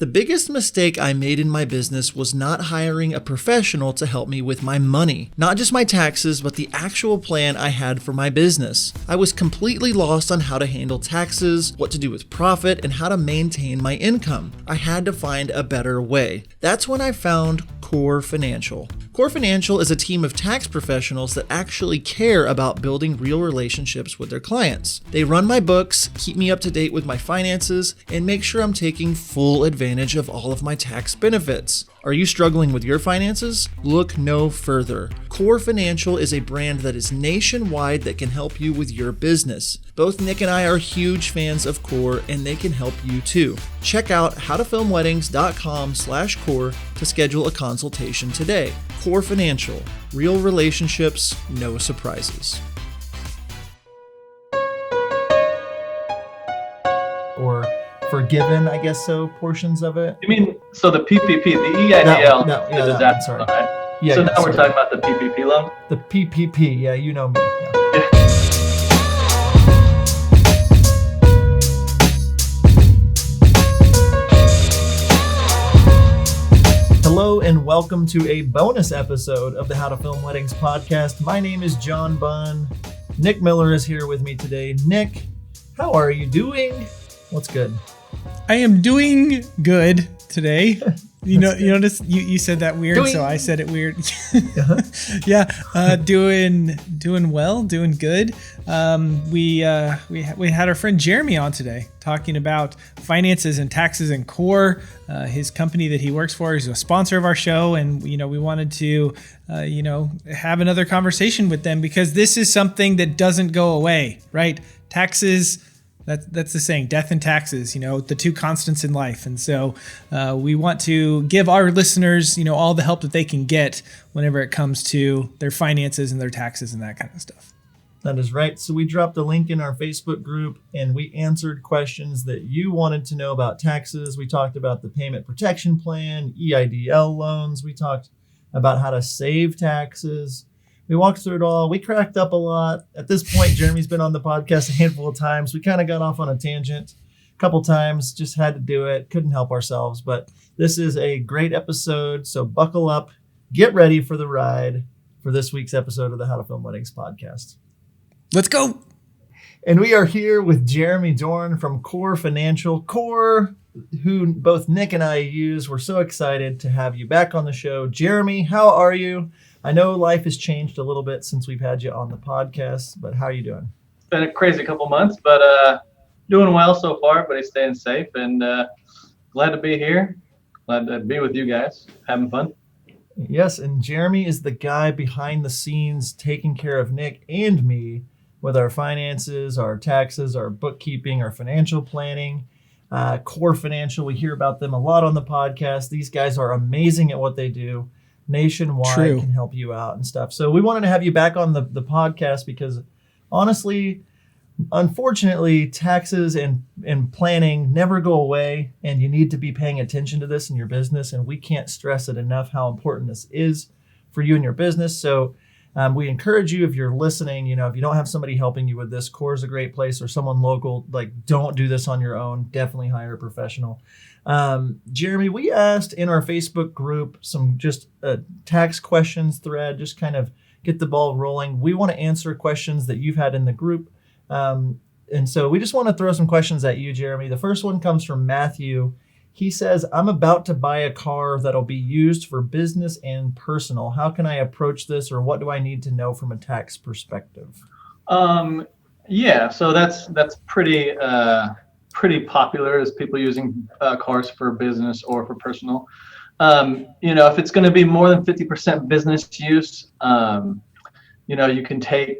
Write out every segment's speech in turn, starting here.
The biggest mistake I made in my business was not hiring a professional to help me with my money. Not just my taxes, but the actual plan I had for my business. I was completely lost on how to handle taxes, what to do with profit, and how to maintain my income. I had to find a better way. That's when I found Core Financial. Core Financial is a team of tax professionals that actually care about building real relationships with their clients. They run my books, keep me up to date with my finances, and make sure I'm taking full advantage of all of my tax benefits. Are you struggling with your finances? Look no further. Core Financial is a brand that is nationwide that can help you with your business. Both Nick and I are huge fans of Core, and they can help you too. Check out howtofilmweddings.com/core to schedule a consultation today. Core Financial, real relationships, no surprises. Or forgiven, I guess so, portions of it. You mean, so the PPP, the EIDL, the disaster loan, right? Yeah, so now we're talking about the PPP loan? The PPP, yeah, you know me. Yeah. Hello and welcome to a bonus episode of the How to Film Weddings podcast. My name is John Bunn. Nick Miller is here with me today. Nick, how are you doing? What's good? I am doing good today. You notice you said that weird, so I said it weird. Yeah, doing well, doing good. We had our friend Jeremy on today talking about finances and taxes and Core. His company that he works for is a sponsor of our show, and we wanted to have another conversation with them because this is something that doesn't go away, right? Taxes. That's the saying, death and taxes, the two constants in life. And so we want to give our listeners, all the help that they can get whenever it comes to their finances and their taxes and that kind of stuff. That is right. So we dropped a link in our Facebook group and we answered questions that you wanted to know about taxes. We talked about the payment protection plan, EIDL loans. We talked about how to save taxes. We walked through it all. We cracked up a lot. At this point, Jeremy's been on the podcast a handful of times. We kind of got off on a tangent a couple times, just had to do it. Couldn't help ourselves. But this is a great episode. So buckle up, get ready for the ride for this week's episode of the How to Film Weddings podcast. Let's go. And we are here with Jeremy Dorn from Core Financial. Core, who both Nick and I use. We're so excited to have you back on the show. Jeremy, how are you? I know life has changed a little bit since we've had you on the podcast, but how are you doing? It's been a crazy couple months, but doing well so far. Everybody's staying safe, and glad to be here. Glad to be with you guys, having fun. Yes, and Jeremy is the guy behind the scenes taking care of Nick and me with our finances, our taxes, our bookkeeping, our financial planning. Core Financial, we hear about them a lot on the podcast. These guys are amazing at what they do. Nationwide. True. Can help you out and stuff. So we wanted to have you back on the podcast because honestly, unfortunately, taxes and planning never go away, and you need to be paying attention to this in your business. And we can't stress it enough how important this is for you and your business. So we encourage you, if you're listening, if you don't have somebody helping you with this, Core is a great place, or someone local. Don't do this on your own. Definitely hire a professional. Jeremy, we asked in our Facebook group some just tax questions thread, just kind of get the ball rolling. We want to answer questions that you've had in the group. And so we just want to throw some questions at you, Jeremy. The first one comes from Matthew. He says, I'm about to buy a car that'll be used for business and personal. How can I approach this, or what do I need to know from a tax perspective? Yeah, so that's pretty popular, is people using cars for business or for personal. If it's going to be more than 50% business use, you can take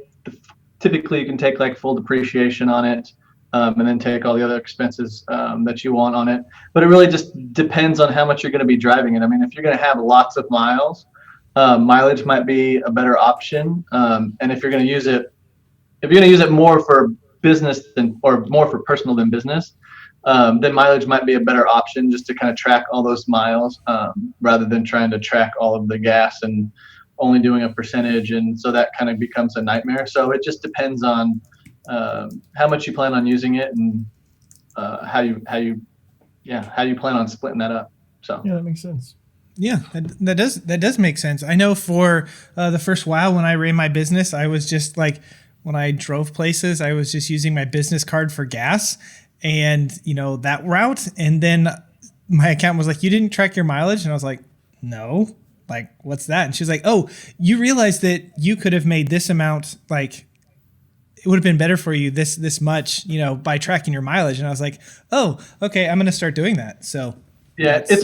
like full depreciation on it, and then take all the other expenses that you want on it. But it really just depends on how much you're going to be driving it. I mean, if you're going to have lots of miles, mileage might be a better option. And if you're going to use it more for business or more for personal than business, then mileage might be a better option, just to kind of track all those miles, rather than trying to track all of the gas and only doing a percentage. And so that kind of becomes a nightmare. So it just depends on how much you plan on using it, and how you how do you plan on splitting that up? So Yeah, that makes sense. Yeah, that does make sense. I know for the first while when I ran my business, I was just like, when I drove places, I was just using my business card for gas and, that route. And then my accountant was like, you didn't track your mileage? And I was like, no. Like, what's that? And she's like, oh, you realize that you could have made this amount, like, it would have been better for you this much, by tracking your mileage. And I was like, oh, okay, I'm going to start doing that. So yeah, it's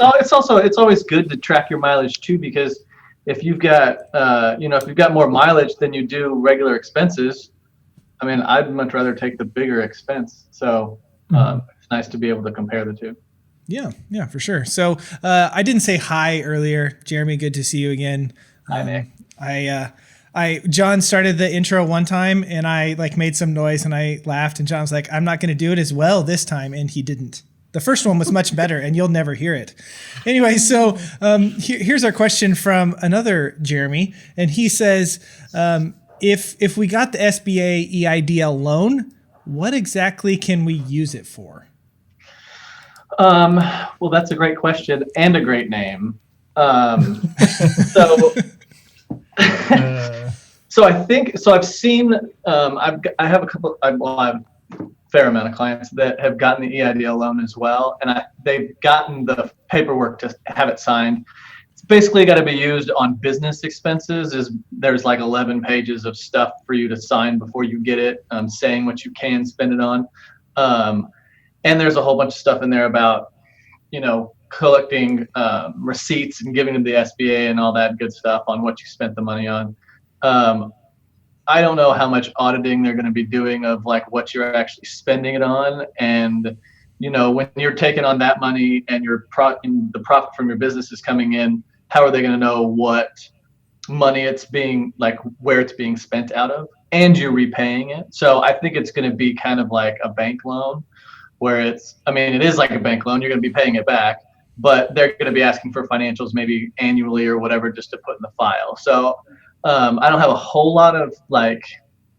always good to track your mileage too, because if you've got if you've got more mileage than you do regular expenses, I mean, I'd much rather take the bigger expense. So it's nice to be able to compare the two. Yeah, for sure. So I didn't say hi earlier, Jeremy. Good to see you again. Hi, Nick. John started the intro one time and I made some noise and I laughed and John was like, I'm not going to do it as well this time. And he didn't. The first one was much better and you'll never hear it. Anyway, so here's our question from another Jeremy. And he says, if we got the SBA EIDL loan, what exactly can we use it for? Well, that's a great question and a great name. So I've seen, I have a fair amount of clients that have gotten the EIDL loan as well. And they've gotten the paperwork to have it signed. It's basically got to be used on business expenses. There's 11 pages of stuff for you to sign before you get it, saying what you can spend it on. And there's a whole bunch of stuff in there about, collecting receipts and giving to the SBA and all that good stuff on what you spent the money on. I don't know how much auditing they're going to be doing of what you're actually spending it on. And, when you're taking on that money and the profit from your business is coming in, how are they going to know what money it's being, where it's being spent out of, and you're repaying it? So I think it's going to be kind of like a bank loan where it is like a bank loan. You're going to be paying it back, but they're going to be asking for financials maybe annually or whatever, just to put in the file. So I don't have a whole lot of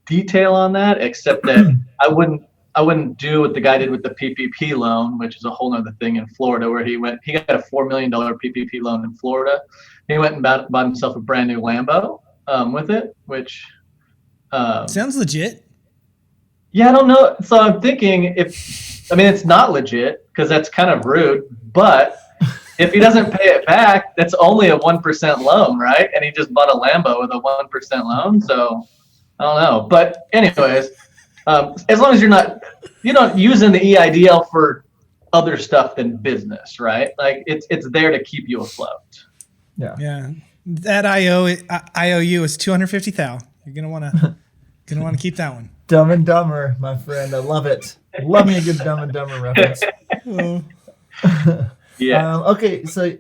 detail on that, except that I wouldn't do what the guy did with the PPP loan, which is a whole other thing in Florida, where he got a $4 million PPP loan in Florida. He went and bought himself a brand new Lambo with it, which sounds legit. Yeah, I don't know. So I'm thinking it's not legit because that's kind of rude, but if he doesn't pay it back, that's only a 1% loan, right? And he just bought a Lambo with a 1% loan. So I don't know. But anyways, as long as you're not using the EIDL for other stuff than business, right? It's there to keep you afloat. Yeah. That IOU is $250,000. You're gonna want to keep that one. Dumb and Dumber, my friend. I love it. Love me a good Dumb and Dumber reference. Yeah. Okay, so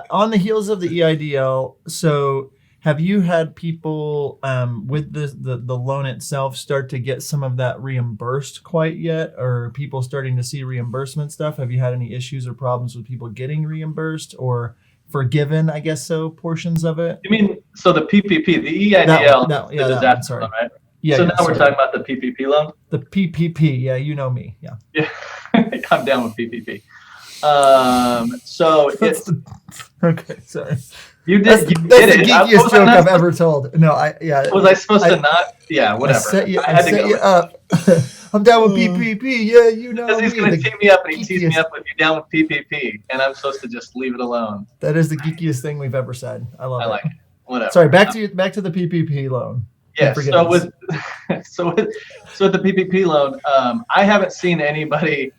on the heels of the EIDL, so have you had people with the loan itself start to get some of that reimbursed quite yet? Or are people starting to see reimbursement stuff? Have you had any issues or problems with people getting reimbursed or forgiven, I guess so, portions of it? You mean, so the PPP, the EIDL, the disaster loan, right? Yeah. So now we're talking about the PPP loan? The PPP, yeah, you know me, yeah. Yeah, I'm down with PPP. So it's... Okay, sorry. That's the geekiest joke I've ever told. No, Was I supposed to not? Yeah, whatever. I set you up. I'm down with PPP. Yeah, you know. Because he's going to tee me up and he tees me up with you down with PPP, and I'm supposed to just leave it alone. That is the geekiest thing we've ever said. I like it. Whatever. Sorry, back to the PPP loan. Yeah. So with the PPP loan, I haven't seen anybody.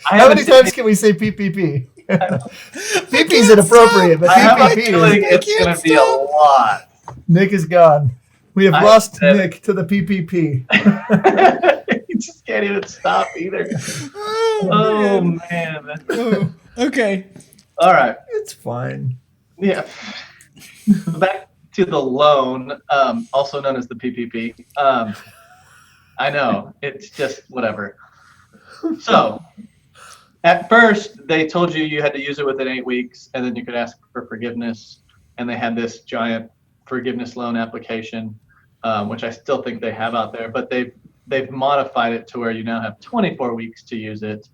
How many times can we say PPP? PP is inappropriate, but I have a PPP feeling it's going to be a lot. Nick is gone. We have lost Nick to the PPP. He just can't even stop either. Oh man. Oh, okay. All right. It's fine. Yeah. Back to the loan, also known as the PPP. I know, it's just whatever. So, at first, they told you had to use it within 8 weeks, and then you could ask for forgiveness. And they had this giant forgiveness loan application, which I still think they have out there, but they've modified it to where you now have 24 weeks to use it.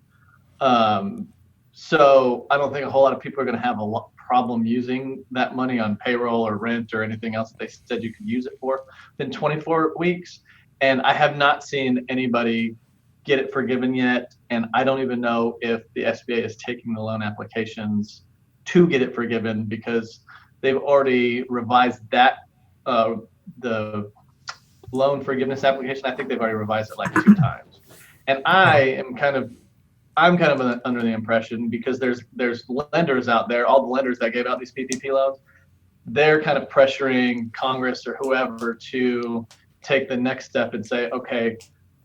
So I don't think a whole lot of people are going to have a problem using that money on payroll or rent or anything else that they said you could use it for within 24 weeks. And I have not seen anybody get it forgiven yet. And I don't even know if the SBA is taking the loan applications to get it forgiven, because they've already revised that, the loan forgiveness application. I think they've already revised it like 2 times. And I'm kind of under the impression, because there's lenders out there, all the lenders that gave out these PPP loans, they're kind of pressuring Congress or whoever to take the next step and say, okay,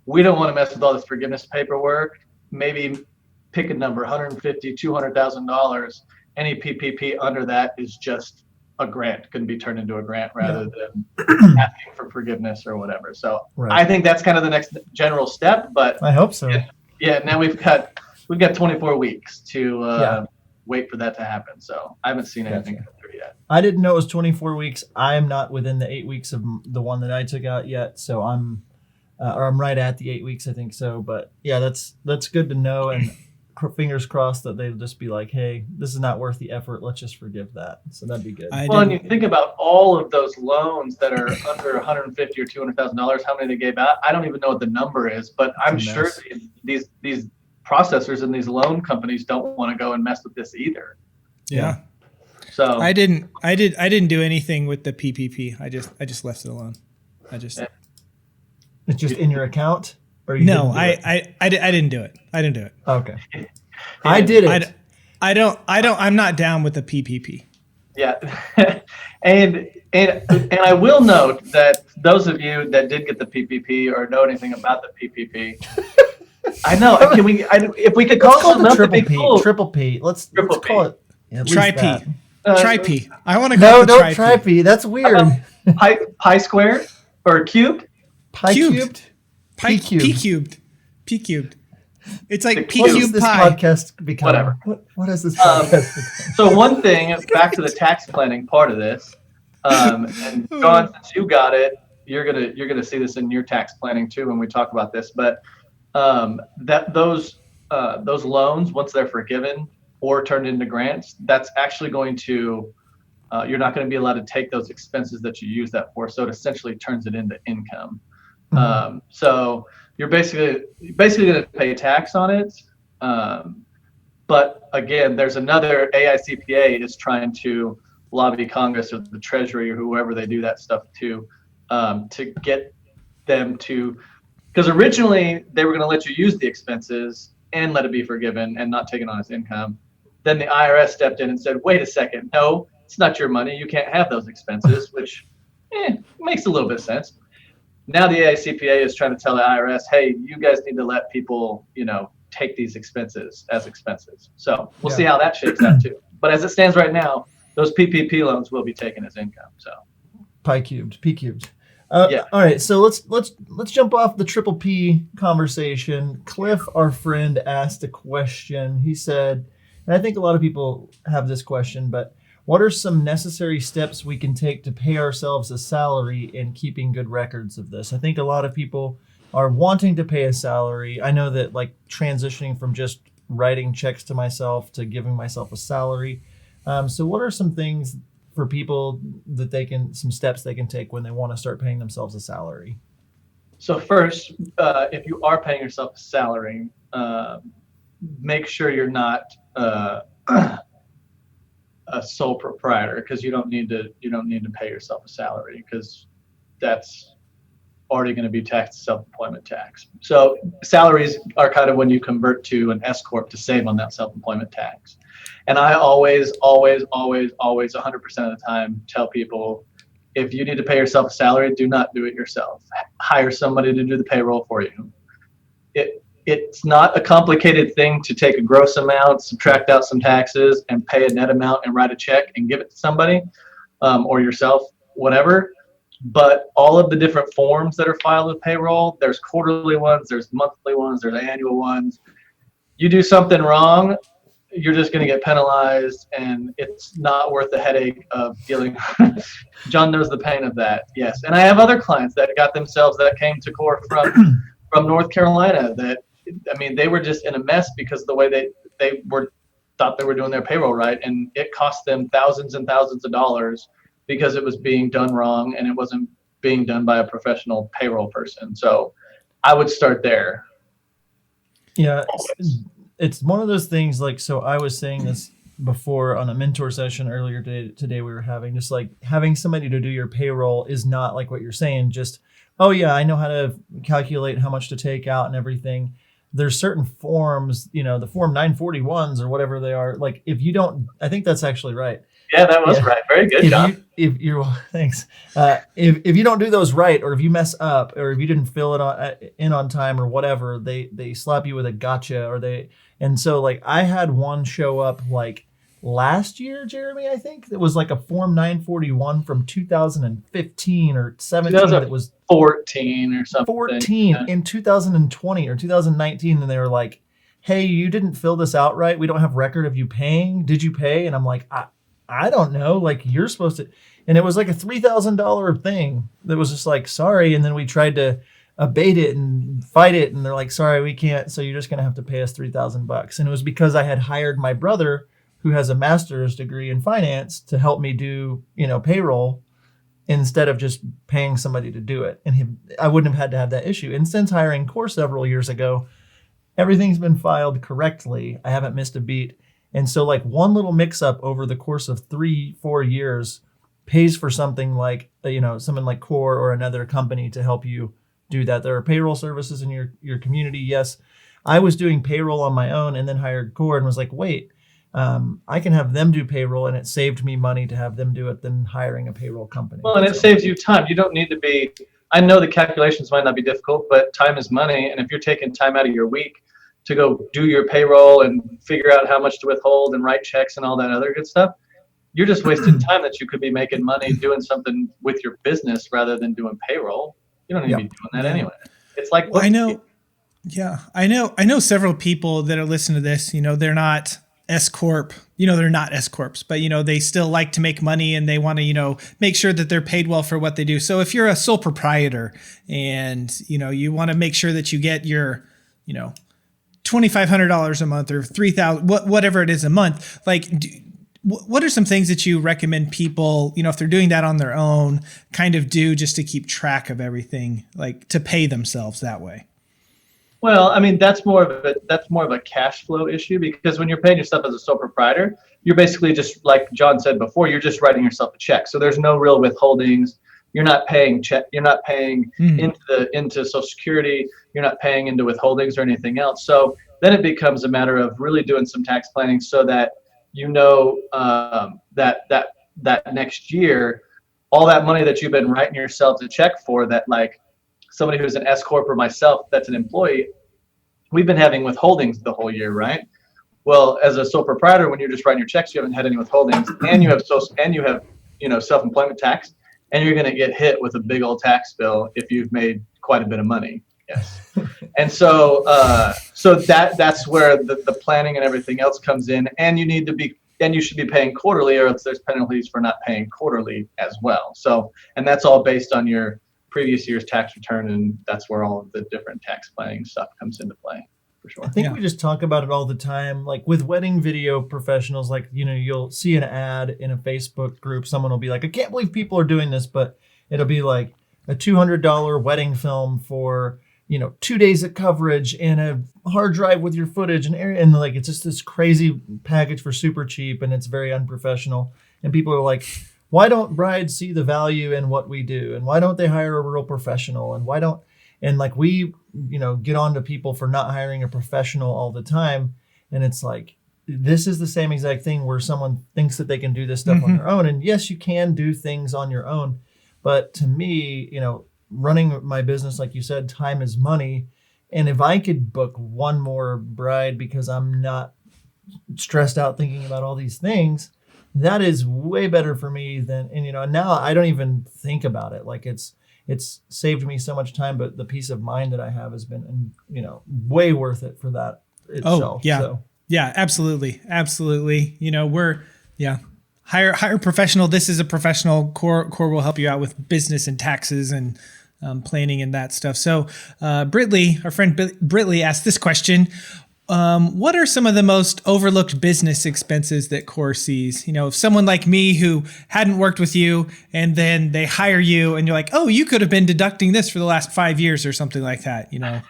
we don't want to mess with all this forgiveness paperwork. Maybe pick a number, $150,000, $200,000. Any PPP under that is just a grant, can be turned into a grant rather than asking for forgiveness or whatever. So I think that's kind of the next general step. But I hope so. Yeah, now we've got 24 weeks to wait for that to happen. So I haven't seen anything come through yet. I didn't know it was 24 weeks. I am not within the 8 weeks of the one that I took out yet. So I'm right at the 8 weeks, I think so. But yeah, that's good to know. And fingers crossed that they'll just be like, hey, this is not worth the effort. Let's just forgive that. So that'd be good. Well, and you think about all of those loans that are under $150,000 or $200,000, how many they gave out. I don't even know what the number is, but I'm sure these processors and these loan companies don't want to go and mess with this either. Yeah. So I didn't do anything with the PPP. I just left it alone. It's just in your account? Or you no, I didn't do it. I didn't do it. Okay. I did it. I'm not down with the PPP. Yeah. and I will note that those of you that did get the PPP or know anything about the PPP, I know. If we could call it the triple P. Cool. Triple P. Let's call it. Tri-P. Tri-P. I want to go with the Tri-P. No, Tri-P. That's weird. Pi squared or cubed? Pi cubed. P cubed. It's like P cubed pie. What has this podcast become? Whatever. What has this podcast become? So one thing, back to the tax planning part of this, and John, since you got it, you're gonna see this in your tax planning too when we talk about this. But those loans, once they're forgiven or turned into grants, that's actually going to you're not going to be allowed to take those expenses that you use that for. So it essentially turns it into income. So you're basically going to pay tax on it. But again, there's another AICPA is trying to lobby Congress or the Treasury or whoever they do that stuff to get them to, because originally they were going to let you use the expenses and let it be forgiven and not taken on as income. Then the IRS stepped in and said, wait a second, no, it's not your money. You can't have those expenses, which makes a little bit of sense. Now the AICPA is trying to tell the IRS, hey, you guys need to let people, take these expenses as expenses. So we'll see how that shakes out too. But as it stands right now, those PPP loans will be taken as income. So P cubed. All right, so let's jump off the triple P conversation. Cliff, our friend, asked a question. He said, and I think a lot of people have this question, but what are some necessary steps we can take to pay ourselves a salary and keeping good records of this? I think a lot of people are wanting to pay a salary. I know that like transitioning from just writing checks to myself to giving myself a salary. So what are some things for people that some steps they can take when they want to start paying themselves a salary? So first, if you are paying yourself a salary, make sure you're not a sole proprietor, because you don't need to pay yourself a salary, because that's already going to be taxed self-employment tax. So salaries are kind of when you convert to an S corp to save on that self-employment tax. And I always 100% of the time tell people, if you need to pay yourself a salary, do not do it yourself. Hire somebody to do the payroll for you. It's not a complicated thing to take a gross amount, subtract out some taxes, and pay a net amount and write a check and give it to somebody, or yourself, whatever. But all of the different forms that are filed with payroll, there's quarterly ones, there's monthly ones, there's annual ones. You do something wrong, you're just going to get penalized, and it's not worth the headache of dealing. John knows the pain of that. Yes. And I have other clients that came to court from North Carolina that, they were just in a mess because the way they were thought they were doing their payroll right, and it cost them thousands and thousands of dollars because it was being done wrong and it wasn't being done by a professional payroll person. So I would start there. Yeah, it's one of those things like, so I was saying this before on a mentor session earlier today we were having, just like having somebody to do your payroll is not like what you're saying, just, oh yeah, I know how to calculate how much to take out and everything. There's certain forms, the form 941s or whatever they are. Like if you don't, I think that's actually right. Yeah, that was right. Very good, John. If you're thanks. If you don't do those right, or if you mess up, or if you didn't fill it in on time or whatever, they slap you with a gotcha, and so like I had one show up like last year, Jeremy, I think it was like a form 941 from 2015 or 17 that was 14 or something. 14 in 2020 or 2019, and they were like, "Hey, you didn't fill this out right. We don't have record of you paying. Did you pay?" And I'm like, I don't know. Like you're supposed to, and it was like a $3,000 thing that was just like, sorry. And then we tried to abate it and fight it, and they're like, sorry, we can't. So you're just gonna have to pay us $3,000. And it was because I had hired my brother, who has a master's degree in finance, to help me do payroll instead of just paying somebody to do it. And I wouldn't have had to have that issue. And since hiring Core several years ago, everything's been filed correctly. I haven't missed a beat. And so like one little mix up over the course of 3-4 years pays for something like, someone like Core or another company to help you do that. There are payroll services in your community. Yes. I was doing payroll on my own and then hired Core and was like, wait, I can have them do payroll, and it saved me money to have them do it than hiring a payroll company. Well, and it saves you time. You don't need to be, I know the calculations might not be difficult, but time is money. And if you're taking time out of your week to go do your payroll and figure out how much to withhold and write checks and all that other good stuff, you're just wasting time that you could be making money doing something with your business rather than doing payroll. You don't need to be doing that anyway. It's like, well, I know. Yeah, I know several people that are listening to this, they're not S Corp, they're not S Corps, but they still like to make money, and they want to, make sure that they're paid well for what they do. So if you're a sole proprietor and, you want to make sure that you get your, $2,500 a month or $3,000, whatever it is a month, like what are some things that you recommend people, if they're doing that on their own, kind of do just to keep track of everything, like to pay themselves that way? Well, I mean, that's more of a cash flow issue, because when you're paying yourself as a sole proprietor, you're basically just, like John said before, you're just writing yourself a check. So there's no real withholdings. You're not paying into Social Security. You're not paying into withholdings or anything else. So then it becomes a matter of really doing some tax planning so that that next year, all that money that you've been writing yourself a check for, that like somebody who's an S Corp or myself that's an employee, we've been having withholdings the whole year, right? Well, as a sole proprietor, when you're just writing your checks, you haven't had any withholdings, and you have self-employment tax, and you're going to get hit with a big old tax bill if you've made quite a bit of money. Yes. And so that's where the planning and everything else comes in, and you should be paying quarterly, or else there's penalties for not paying quarterly as well. So, and that's all based on your previous year's tax return, and that's where all of the different tax planning stuff comes into play, for sure. I think we just talk about it all the time, like with wedding video professionals. Like, you'll see an ad in a Facebook group, someone will be like, I can't believe people are doing this, but it'll be like a $200 wedding film for 2 days of coverage and a hard drive with your footage and like it's just this crazy package for super cheap, and it's very unprofessional. And people are like, why don't brides see the value in what we do? And why don't they hire a real professional? And why don't, and like we, get on to people for not hiring a professional all the time. And it's like, this is the same exact thing where someone thinks that they can do this stuff on their own. And yes, you can do things on your own. But to me, running my business, like you said, time is money. And if I could book one more bride because I'm not stressed out thinking about all these things, that is way better for me than, and now I don't even think about it. Like it's saved me so much time, but the peace of mind that I have has been, way worth it for that itself. Oh, yeah. So. Yeah, absolutely. Absolutely. Hire a professional. This is a professional. Core will help you out with business and taxes and planning and that stuff. So Britley, our friend Britley asked this question. What are some of the most overlooked business expenses that Core sees? You know, if someone like me who hadn't worked with you and then they hire you and you're like, oh, you could have been deducting this for the last 5 years or something like that, you know?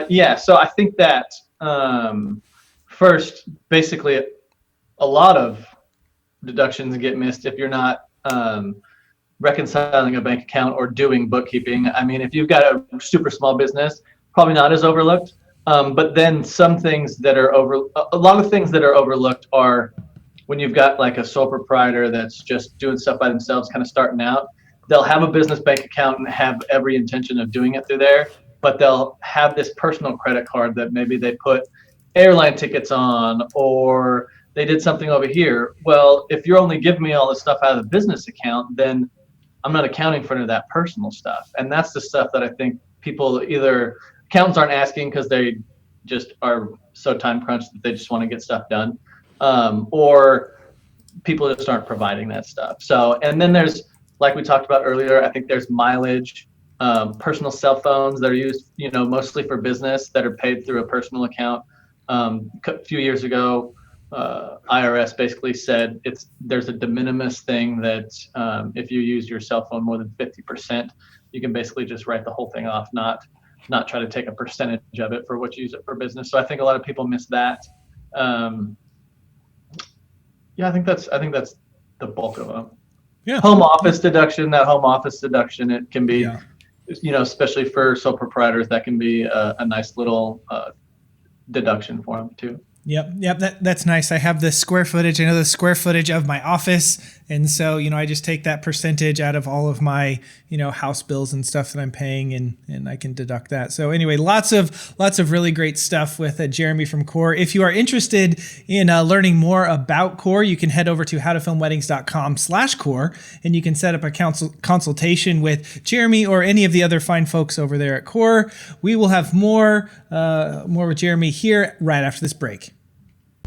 Yeah, so I think that first, basically, a lot of deductions get missed if you're not reconciling a bank account or doing bookkeeping. I mean, if you've got a super small business, probably not as overlooked. But then some things that are a lot of things that are overlooked are when you've got like a sole proprietor that's just doing stuff by themselves, kind of starting out. They'll have a business bank account and have every intention of doing it through there, but they'll have this personal credit card that maybe they put airline tickets on, or they did something over here. Well, if you're only giving me all this stuff out of the business account, then I'm not accounting for any of that personal stuff. And that's the stuff that I think people either accountants aren't asking because they just are so time crunched that they just want to get stuff done, or people just aren't providing that stuff. So, and then there's, like we talked about earlier, I think there's mileage, personal cell phones that are used, you know, mostly for business that are paid through a personal account. A few years ago, IRS basically said there's a de minimis thing that if you use your cell phone more than 50%, you can basically just write the whole thing off, not try to take a percentage of it for what you use it for business. So I think a lot of people miss that. Yeah, I think that's the bulk of them. Yeah. Home office deduction, it can be, you know, especially for sole proprietors, that can be a nice little deduction for them too. Yep. That's nice. I have the square footage. I know the square footage of my office. And so, you know, I just take that percentage out of all of my, you know, house bills and stuff that I'm paying, and I can deduct that. So anyway, lots of really great stuff with Jeremy from Core. If you are interested in learning more about Core, you can head over to howtofilmweddings.com/core, and you can set up a consultation with Jeremy or any of the other fine folks over there at Core. We will have more with Jeremy here right after this break.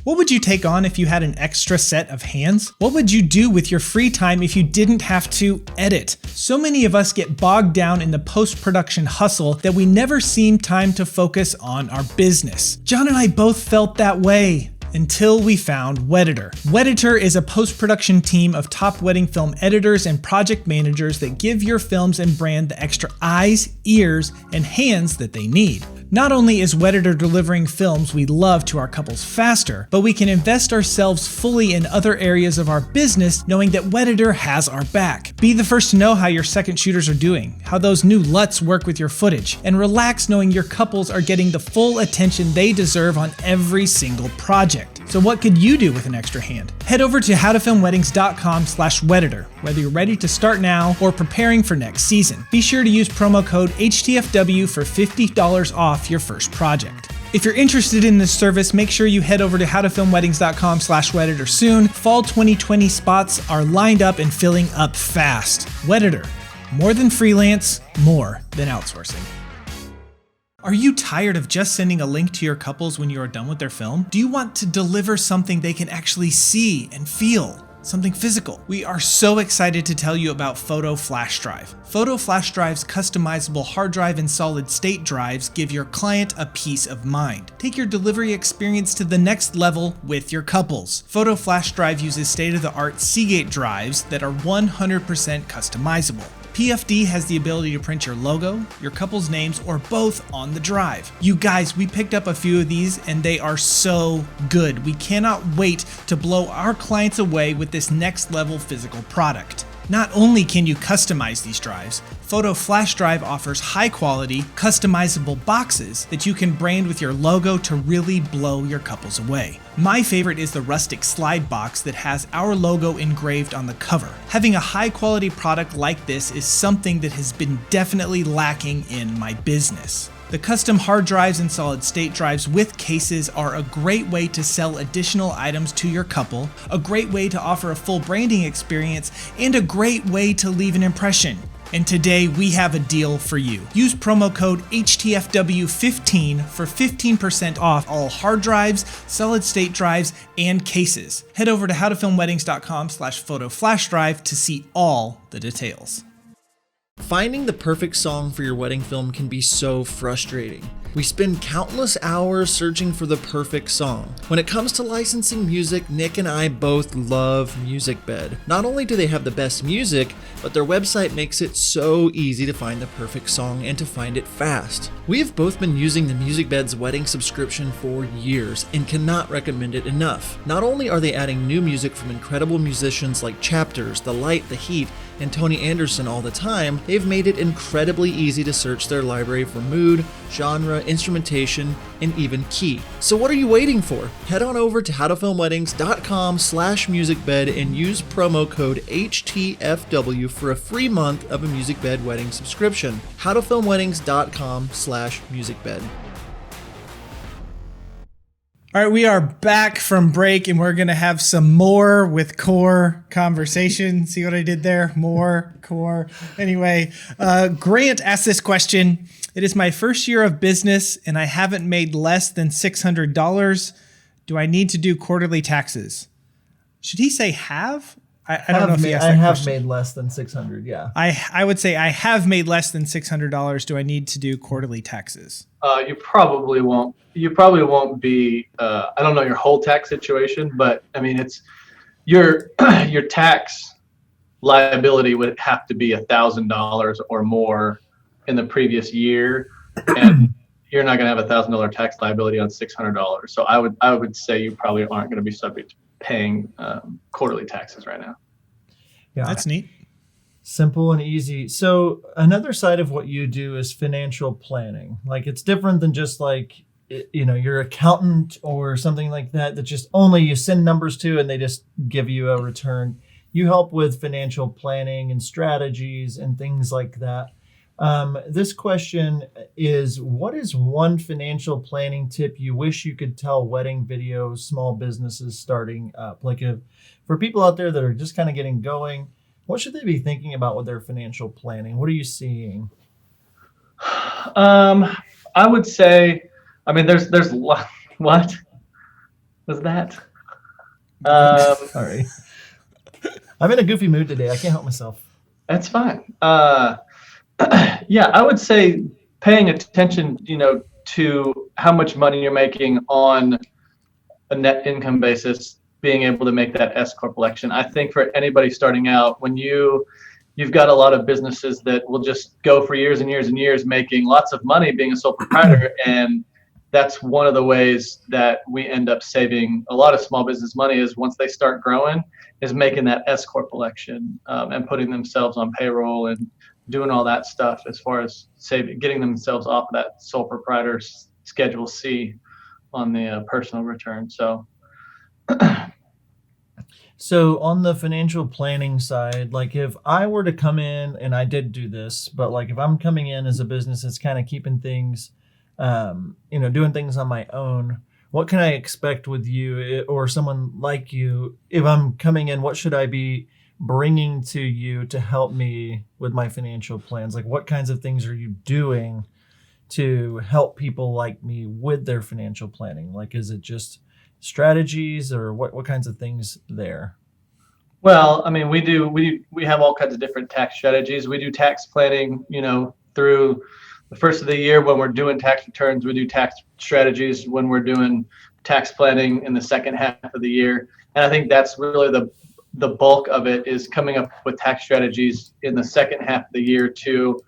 What would you take on if you had an extra set of hands? What would you do with your free time if you didn't have to edit? So many of us get bogged down in the post-production hustle that we never seem time to focus on our business. John and I both felt that way until we found Wedditor. Wedditor is a post-production team of top wedding film editors and project managers that give your films and brand the extra eyes, ears, and hands that they need. Not only is Wedditor delivering films we love to our couples faster, but we can invest ourselves fully in other areas of our business knowing that Wedditor has our back. Be the first to know how your second shooters are doing, how those new LUTs work with your footage, and relax knowing your couples are getting the full attention they deserve on every single project. So what could you do with an extra hand? Head over to howtofilmweddings.com/Wedditor, whether you're ready to start now or preparing for next season. Be sure to use promo code HTFW for $50 off your first project. If you're interested in this service, make sure you head over to howtofilmweddings.com/Wedditor soon. Fall 2020 spots are lined up and filling up fast. Wedditor, more than freelance, more than outsourcing. Are you tired of just sending a link to your couples when you are done with their film? Do you want to deliver something they can actually see and feel? Something physical? We are so excited to tell you about Photo Flash Drive. Photo Flash Drive's customizable hard drive and solid state drives give your client a peace of mind. Take your delivery experience to the next level with your couples. Photo Flash Drive uses state-of-the-art Seagate drives that are 100% customizable. PFD has the ability to print your logo, your couple's names, or both on the drive. You guys, we picked up a few of these and they are so good. We cannot wait to blow our clients away with this next level physical product. Not only can you customize these drives, Photo Flash Drive offers high quality, customizable boxes that you can brand with your logo to really blow your couples away. My favorite is the rustic slide box that has our logo engraved on the cover. Having a high quality product like this is something that has been definitely lacking in my business. The custom hard drives and solid state drives with cases are a great way to sell additional items to your couple, a great way to offer a full branding experience, and a great way to leave an impression. And today we have a deal for you. Use promo code HTFW15 for 15% off all hard drives, solid state drives, and cases. Head over to howtofilmweddings.com/photoflashdrive to see all the details. Finding the perfect song for your wedding film can be so frustrating. We spend countless hours searching for the perfect song. When it comes to licensing music, Nick and I both love MusicBed. Not only do they have the best music, but their website makes it so easy to find the perfect song and to find it fast. We have both been using the MusicBed's wedding subscription for years and cannot recommend it enough. Not only are they adding new music from incredible musicians like Chapters, The Light, The Heat, and Tony Anderson all the time, they've made it incredibly easy to search their library for mood, genre, instrumentation, and even key. So what are you waiting for? Head on over to howtofilmweddings.com/musicbed and use promo code HTFW for a free month of a MusicBed wedding subscription. howtofilmweddings.com/musicbed. All right, we are back from break, and we're going to have some more with core conversation. See what I did there? More core. Anyway, Grant asked this question. It is my first year of business, and I haven't made less than $600. Do I need to do quarterly taxes? Should he say have? I don't know if he asked that question. Made less than 600, yeah. I would say I have made less than $600. Do I need to do quarterly taxes? You probably won't. You probably won't be. I don't know your whole tax situation, but I mean, it's your tax liability would have to be $1,000 or more in the previous year, and you're not going to have $1,000 tax liability on $600. So I would say you probably aren't going to be subject to paying quarterly taxes right now. Yeah, that's neat. Simple and easy. So another side of what you do is financial planning. Like, it's different than just like, you know, your accountant or something like that just only you send numbers to and they just give you a return. You help with financial planning and strategies and things like that. This question is, what is one financial planning tip you wish you could tell wedding video small businesses starting up? Like, for people out there that are just kind of getting going, what should they be thinking about with their financial planning? What are you seeing? I would say, I mean, there's what was that? Sorry. I'm in a goofy mood today. I can't help myself. That's fine. Yeah, I would say paying attention, to how much money you're making on a net income basis, being able to make that S corp election. I think for anybody starting out, when you've got a lot of businesses that will just go for years and years and years making lots of money being a sole proprietor, and that's one of the ways that we end up saving a lot of small business money is once they start growing, is making that S corp election and putting themselves on payroll and doing all that stuff as far as getting themselves off of that sole proprietor Schedule C on the personal return. So on the financial planning side, like if I were to come in, and I did do this, but like if I'm coming in as a business that's kind of keeping things, doing things on my own, what can I expect with you or someone like you? If I'm coming in, what should I be bringing to you to help me with my financial plans? Like, what kinds of things are you doing to help people like me with their financial planning? Like, is it just strategies or what kinds of things there? Well, I mean, we have all kinds of different tax strategies. We do tax planning, through the first of the year when we're doing tax returns. We do tax strategies when we're doing tax planning in the second half of the year. And I think that's really the bulk of it, is coming up with tax strategies in the second half of the year to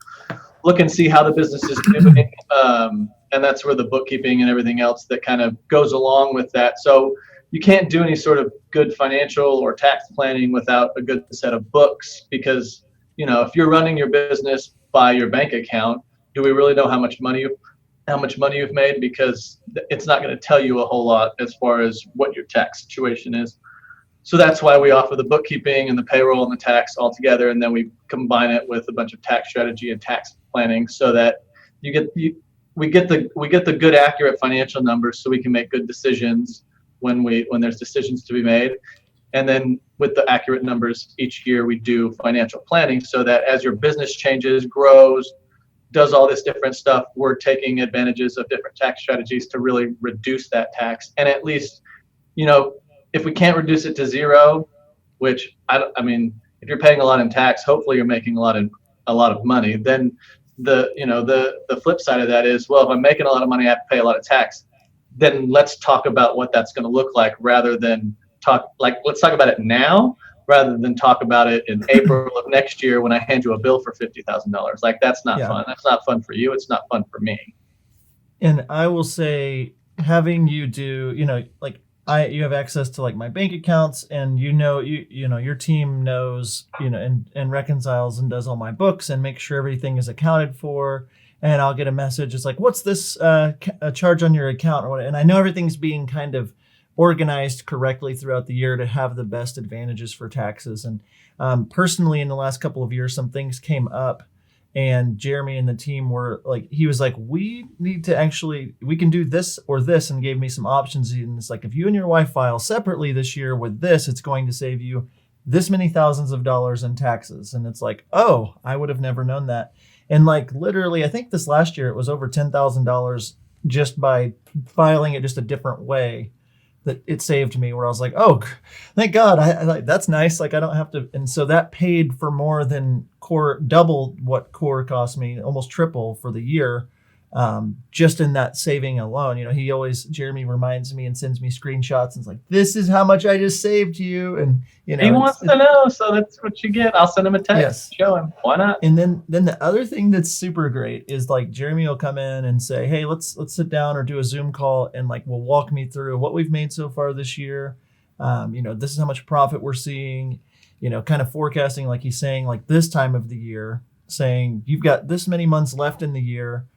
look and see how the business is doing. And that's where the bookkeeping and everything else that kind of goes along with that. So you can't do any sort of good financial or tax planning without a good set of books, because, if you're running your business by your bank account, do we really know how much money you've made? Because it's not going to tell you a whole lot as far as what your tax situation is. So that's why we offer the bookkeeping and the payroll and the tax all together, and then we combine it with a bunch of tax strategy and tax planning, so that we get the good, accurate financial numbers, so we can make good decisions when there's decisions to be made. And then with the accurate numbers each year, we do financial planning, so that as your business changes, grows, does all this different stuff, we're taking advantages of different tax strategies to really reduce that tax. And at least, if we can't reduce it to zero, which I mean, if you're paying a lot in tax, hopefully you're making a lot of money. Then the flip side of that is, well, if I'm making a lot of money, I have to pay a lot of tax. Then let's talk about what that's going to look like, rather than let's talk about it now, rather than talk about it in April of next year when I hand you a bill for $50,000. Like, that's not fun. That's not fun for you. It's not fun for me. And I will say, having you do, like, you have access to like my bank accounts, and your team knows, and reconciles and does all my books and makes sure everything is accounted for. And I'll get a message. It's like, what's this a charge on your account or what? And I know everything's being kind of organized correctly throughout the year to have the best advantages for taxes. And personally, in the last couple of years, some things came up, and Jeremy and the team were like, he was like, we can do this or this, and gave me some options. And it's like, if you and your wife file separately this year with this, it's going to save you this many thousands of dollars in taxes. And it's like, oh, I would have never known that. And like, literally, I think this last year it was over $10,000 just by filing it just a different way, that it saved me, where I was like, oh, thank God. I like, that's nice. Like, I don't have to. And so that paid for more than core, double what core cost me, almost triple for the year. Just in that saving alone. Jeremy reminds me and sends me screenshots and it's like, this is how much I just saved you. And he wants to know, so that's what you get. I'll send him a text. Yes. Show him. Why not? And then the other thing that's super great is like, Jeremy will come in and say, hey, let's sit down or do a Zoom call, and like, will walk me through what we've made so far this year. This is how much profit we're seeing, kind of forecasting, like he's saying, like this time of the year, saying you've got this many months left in the year.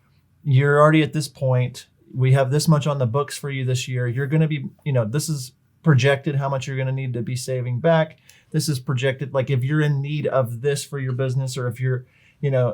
You're already at this point. We have this much on the books for you this year. You're going to be, this is projected how much you're going to need to be saving back. This is projected, like, if you're in need of this for your business, or if you're,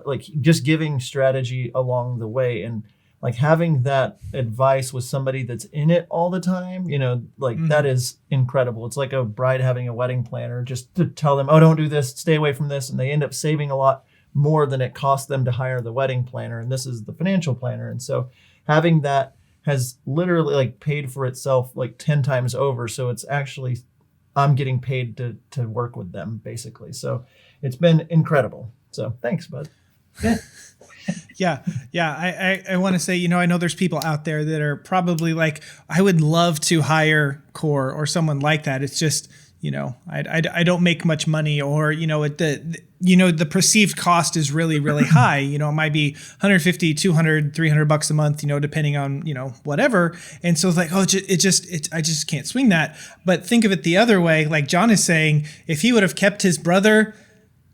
like, just giving strategy along the way. And like, having that advice with somebody that's in it all the time, that is incredible. It's like a bride having a wedding planner, just to tell them, oh, don't do this, stay away from this. And they end up saving a lot more than it cost them to hire the wedding planner. And this is the financial planner. And so having that has literally like paid for itself like 10 times over. So it's actually, I'm getting paid to work with them, basically. So it's been incredible. So thanks, bud. Yeah. I want to say, I know there's people out there that are probably like, I would love to hire Core or someone like that. It's just, I don't make much money, or, the perceived cost is really, really high. It might be 150, 200, 300 bucks a month, depending on, whatever. And so it's like, oh, I just can't swing that. But think of it the other way. Like John is saying, if he would have kept his brother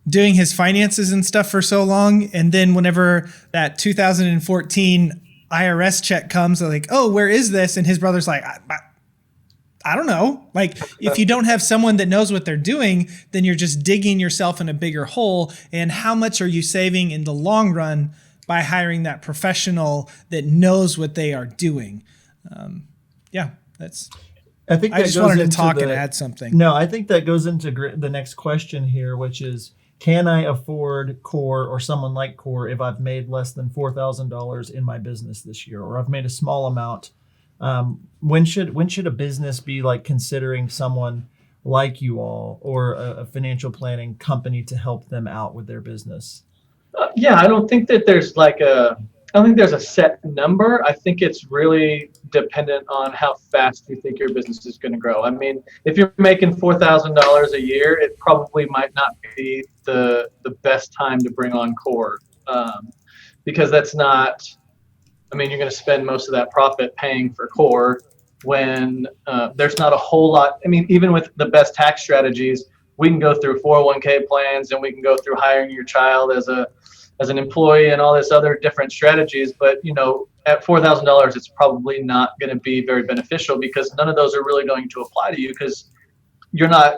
doing his finances and stuff for so long, and then whenever that 2014 IRS check comes, they're like, oh, where is this? And his brother's like, I don't know. Like, if you don't have someone that knows what they're doing, then you're just digging yourself in a bigger hole. And how much are you saving in the long run by hiring that professional that knows what they are doing? I think I just wanted to talk and add something. No, I think that goes into the next question here, which is, can I afford Core or someone like Core if I've made less than $4,000 in my business this year, or I've made a small amount? When should a business be like considering someone like you all, or a financial planning company to help them out with their business? I don't think that there's I don't think there's a set number. I think it's really dependent on how fast you think your business is going to grow. I mean, if you're making $4,000 a year, it probably might not be the best time to bring on Core, because that's not. I mean, you're going to spend most of that profit paying for Core when there's not a whole lot. I mean, even with the best tax strategies, we can go through 401k plans, and we can go through hiring your child as an employee and all this other different strategies. But, at $4,000, it's probably not going to be very beneficial, because none of those are really going to apply to you, because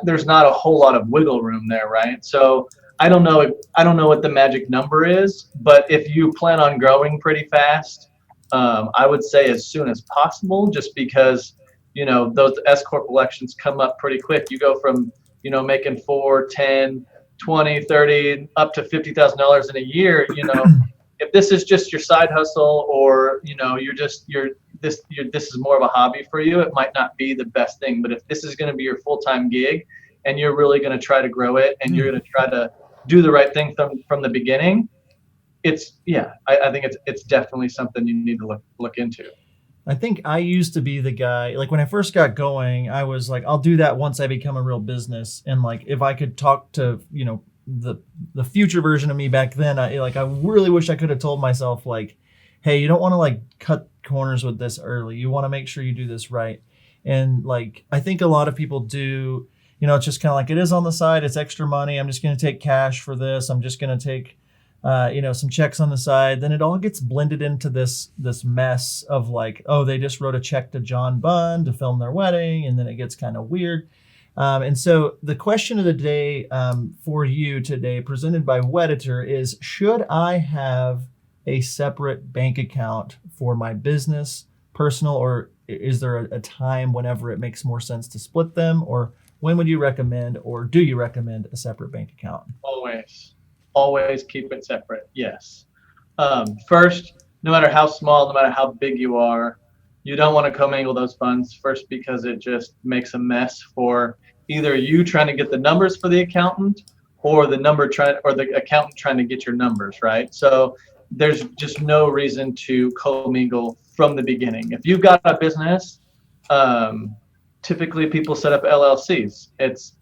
there's not a whole lot of wiggle room there, right? So I don't know what the magic number is, but if you plan on growing pretty fast, I would say as soon as possible, just because, those S Corp elections come up pretty quick. You go from, making 4, 10, 20, 30, up to $50,000 in a year. If this is just your side hustle, or, this is more of a hobby for you, it might not be the best thing. But if this is going to be your full-time gig, and you're really going to try to grow it, and you're going to try to do the right thing from the beginning, I think it's definitely something you need to look into. I think I used to be the guy, like when I first got going, I was like, I'll do that once I become a real business. And like, if I could talk to, the future version of me back then, I really wish I could have told myself like, hey, you don't want to like cut corners with this early. You want to make sure you do this right. And like, I think a lot of people do, it's just kind of like, it is on the side. It's extra money. I'm just going to take cash for this. I'm just going to take some checks on the side. Then it all gets blended into this mess of like, oh, they just wrote a check to John Bunn to film their wedding, and then it gets kind of weird. And so the question of the day for you today, presented by Wedditor, is: should I have a separate bank account for my business, personal, or is there a time whenever it makes more sense to split them? Or when would you recommend, or do you recommend, a separate bank account? Always keep it separate. Yes. First, no matter how small, no matter how big you are, you don't want to commingle those funds first, because it just makes a mess for either you trying to get the numbers for the accountant, or the accountant trying to get your numbers, right? So there's just no reason to commingle from the beginning. If you've got a business, typically people set up LLCs. It's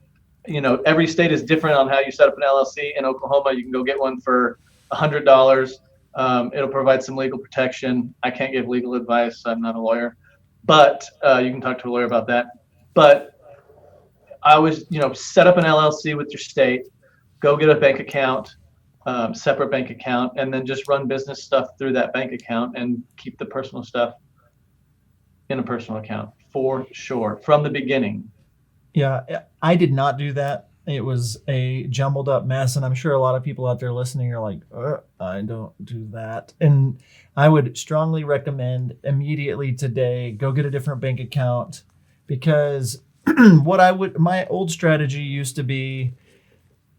every state is different on how you set up an LLC. In Oklahoma, you can go get one for $100. It'll provide some legal protection. I can't give legal advice. I'm not a lawyer, but you can talk to a lawyer about that. But I always, set up an LLC with your state, go get a bank account, separate bank account, and then just run business stuff through that bank account and keep the personal stuff in a personal account for sure from the beginning. Yeah, I did not do that. It was a jumbled up mess, and I'm sure a lot of people out there listening are like, I don't do that. And I would strongly recommend immediately today, go get a different bank account, because my old strategy used to be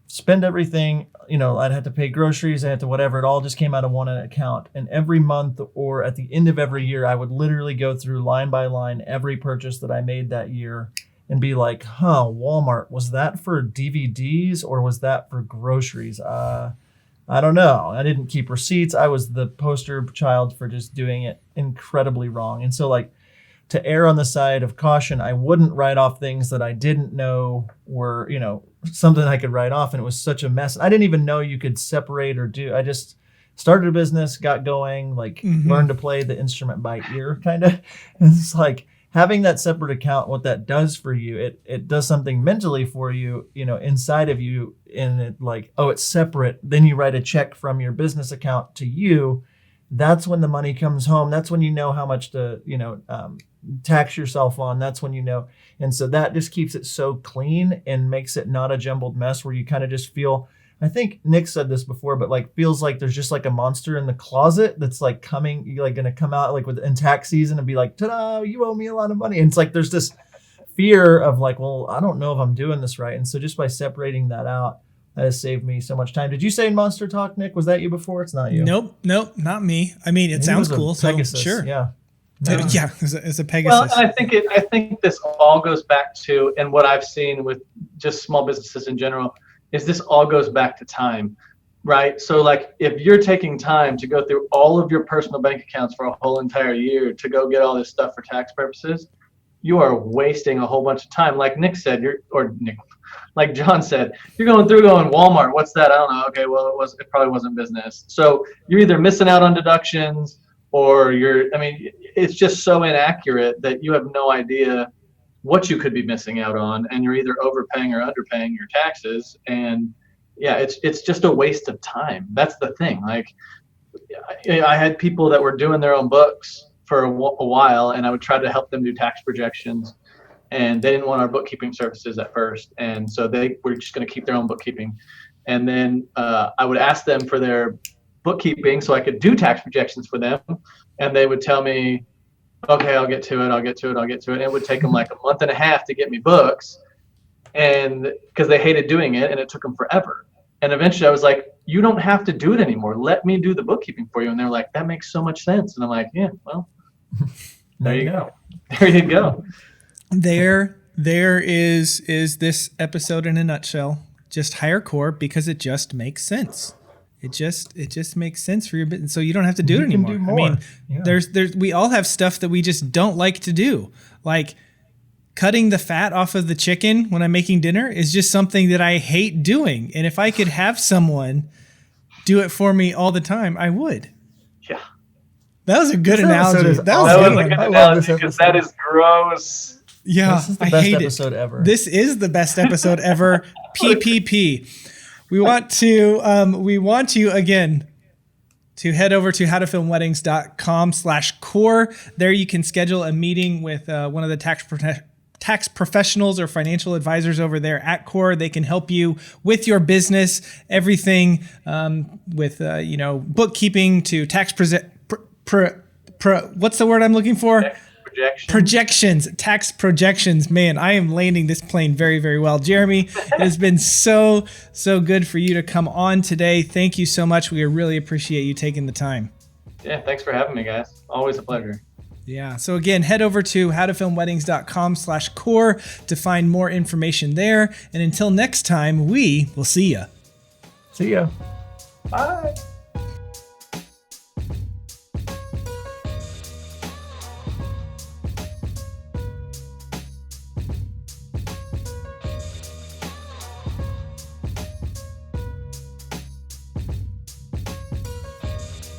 spend everything, I'd have to pay groceries, I had to whatever, it all just came out of one account. And every month or at the end of every year, I would literally go through line by line every purchase that I made that year and be like, Walmart, was that for DVDs or was that for groceries? I don't know. I didn't keep receipts. I was the poster child for just doing it incredibly wrong. And so like, to err on the side of caution, I wouldn't write off things that I didn't know were, something I could write off. And it was such a mess. I didn't even know you could separate or do. I just started a business, got going, learned to play the instrument by ear kind of. And it's like, having that separate account, what that does for you, it does something mentally for you, inside of you, and it like, oh, it's separate. Then you write a check from your business account to you. That's when the money comes home. That's when you know how much to, tax yourself on. That's when and so that just keeps it so clean and makes it not a jumbled mess where you kind of just feel, I think Nick said this before, but like feels like there's just like a monster in the closet that's like coming, you're like going to come out like in tax season and be like, ta-da, you owe me a lot of money. And it's like, there's this fear of like, well, I don't know if I'm doing this right. And so just by separating that out, that has saved me so much time. Did you say Monster Talk, Nick? Was that you before? It's not you. Nope, not me. I mean, it sounds cool. Pegasus, so sure. Yeah. Yeah, it's a Pegasus. Well, I think this all goes back to, and what I've seen with just small businesses in general, is this all goes back to time, right? So like, if you're taking time to go through all of your personal bank accounts for a whole entire year to go get all this stuff for tax purposes, you are wasting a whole bunch of time. Like Nick said, like John said, you're going Walmart, what's that? I don't know. Okay, well, it probably wasn't business. So you're either missing out on deductions, or it's just so inaccurate that you have no idea what you could be missing out on, and you're either overpaying or underpaying your taxes. And yeah, it's just a waste of time. That's the thing. Like, I had people that were doing their own books for a while, and I would try to help them do tax projections, and they didn't want our bookkeeping services at first, and so they were just going to keep their own bookkeeping. And then I would ask them for their bookkeeping so I could do tax projections for them, and they would tell me, okay, I'll get to it. And it would take them like a month and a half to get me books, and because they hated doing it, and it took them forever. And eventually I was like, you don't have to do it anymore. Let me do the bookkeeping for you. And they're like, that makes so much sense. And I'm like, yeah, well, there you go. There you go. There is this episode in a nutshell. Just hire Core because it just makes sense. It just makes sense for your business, so you don't have to do it You can anymore. do more. I mean, Yeah. there's we all have stuff that we just don't like to do, like cutting the fat off of the chicken when I'm making dinner is just something that I hate doing. And if I could have someone do it for me all the time, I would. Yeah. That was a good This episode analogy. is That was awesome. a That good was a one. good I love this analogy because episode. that is gross. Yeah, This is the I best hate episode it. ever. This is the best episode ever. PPP. We want you again to head over to howtofilmweddings.com/core. There you can schedule a meeting with one of the tax professionals or financial advisors over there at Core. They can help you with your business, everything with bookkeeping to tax what's the word I'm looking for? Tax projections. Man, I am landing this plane very, very well. Jeremy, it has been so good for you to come on today. Thank you so much. We really appreciate you taking the time. Yeah, thanks for having me, guys. Always a pleasure. Yeah. So again, head over to howtofilmweddings.com/core to find more information there. And until next time, we will see ya. See ya. Bye.